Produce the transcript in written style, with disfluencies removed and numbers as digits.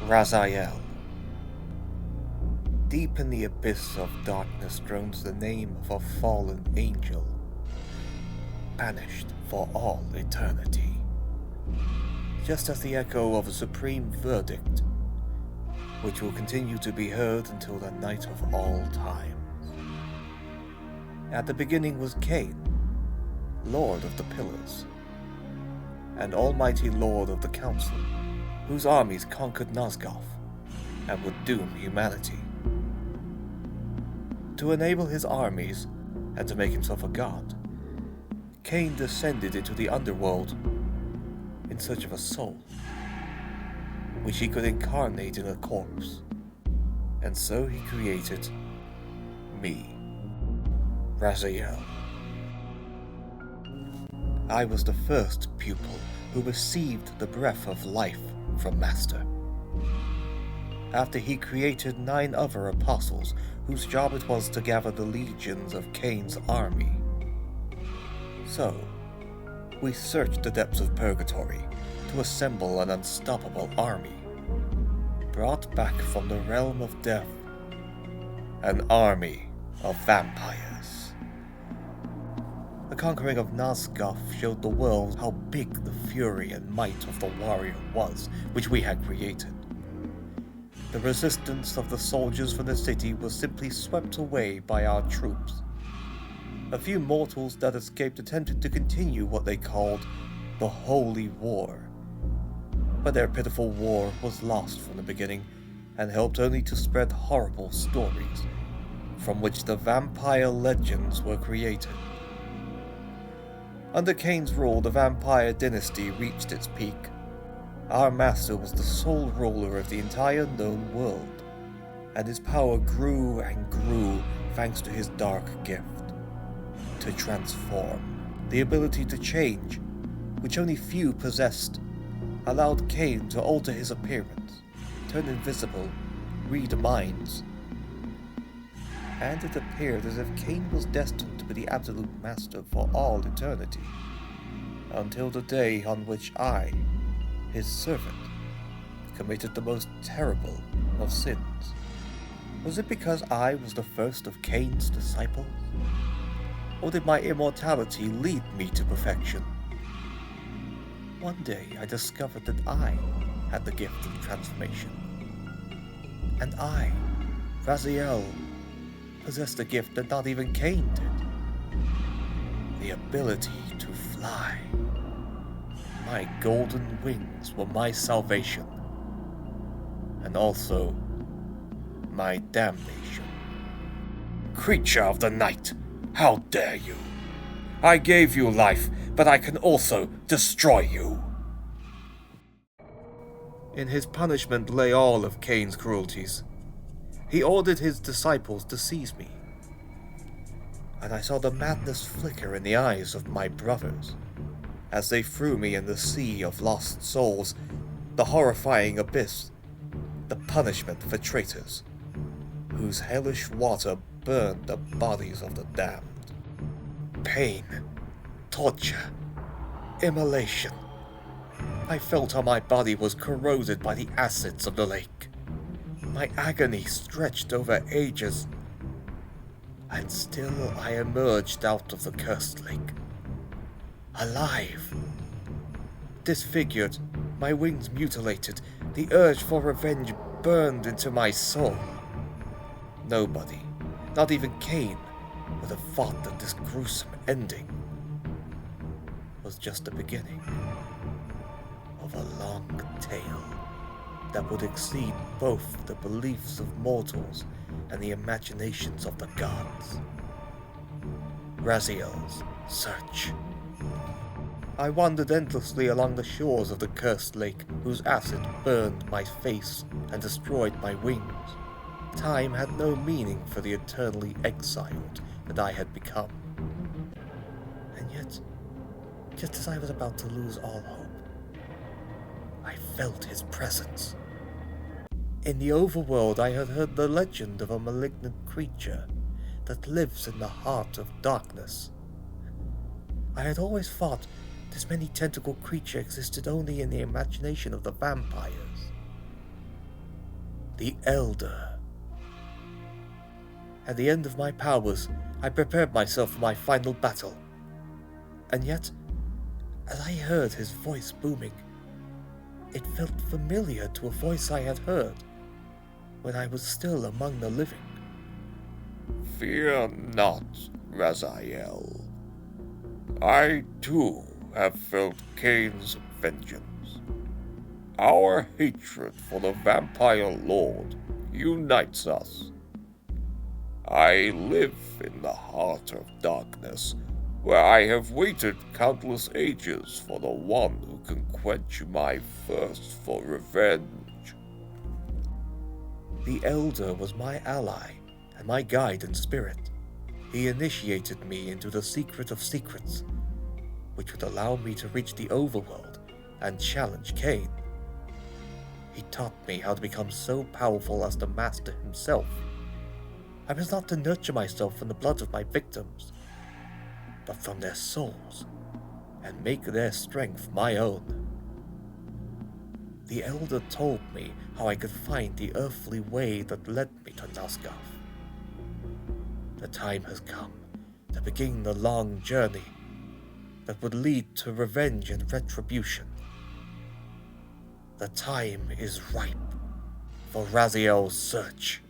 Raziel. Deep in the abyss of darkness drones the name of a fallen angel, banished for all eternity, just as the echo of a supreme verdict, which will continue to be heard until the night of all times. At the beginning was Kain, Lord of the Pillars, and Almighty Lord of the Council, whose armies conquered Nosgoth and would doom humanity. To enable his armies and to make himself a god, Kain descended into the underworld in search of a soul, which he could incarnate in a corpse, and so he created me, Raziel. I was the first pupil who received the breath of life from Master. After he created 9 other apostles whose job it was to gather the legions of Kain's army. So, we searched the depths of purgatory to assemble an unstoppable army, brought back from the realm of death, an army of vampires. The conquering of Nosgoth showed the world how big the fury and might of the warrior was, which we had created. The resistance of the soldiers from the city was simply swept away by our troops. A few mortals that escaped attempted to continue what they called the Holy War, but their pitiful war was lost from the beginning and helped only to spread horrible stories, from which the vampire legends were created. Under Kain's rule, the vampire dynasty reached its peak. Our master was the sole ruler of the entire known world, and his power grew and grew thanks to his dark gift, to transform. The ability to change, which only few possessed, allowed Kain to alter his appearance, turn invisible, read minds. And it appeared as if Kain was destined to be the absolute master for all eternity, until the day on which I, his servant, committed the most terrible of sins. Was it because I was the first of Kain's disciples? Or did my immortality lead me to perfection? One day I discovered that I had the gift of transformation. And I, Raziel, possessed a gift that not even Kain did. The ability to fly. My golden wings were my salvation, and also my damnation. Creature of the night, how dare you! I gave you life, but I can also destroy you. In his punishment lay all of Kain's cruelties. He ordered his disciples to seize me, and I saw the madness flicker in the eyes of my brothers as they threw me in the sea of lost souls, the horrifying abyss, the punishment for traitors, whose hellish water burned the bodies of the damned. Pain, torture, immolation. I felt how my body was corroded by the acids of the lake. My agony stretched over ages, and still I emerged out of the cursed lake. Alive. Disfigured, my wings mutilated, the urge for revenge burned into my soul. Nobody, not even Kain, would have thought that this gruesome ending was just the beginning of a long tale that would exceed both the beliefs of mortals and the imaginations of the gods. Raziel's search. I wandered endlessly along the shores of the cursed lake, whose acid burned my face and destroyed my wings. Time had no meaning for the eternally exiled that I had become. And yet, just as I was about to lose all hope, I felt his presence. In the overworld I had heard the legend of a malignant creature that lives in the heart of darkness. I had always thought this many-tentacled creature existed only in the imagination of the vampires. the Elder. At the end of my powers, I prepared myself for my final battle. And yet, as I heard his voice booming, it felt familiar to a voice I had heard when I was still among the living. Fear not, Raziel. I, too, have felt Kain's vengeance. Our hatred for the Vampire Lord unites us. I live in the heart of darkness, where I have waited countless ages for the one who can quench my thirst for revenge. The Elder was my ally and my guide and spirit. He initiated me into the secret of secrets, which would allow me to reach the overworld and challenge Kain. He taught me how to become so powerful as the Master himself. I was not to nurture myself from the blood of my victims, but from their souls, and make their strength my own. The Elder told me how I could find the earthly way that led me to Nosgoth. The time has come to begin the long journey that would lead to revenge and retribution. The time is ripe for Raziel's search.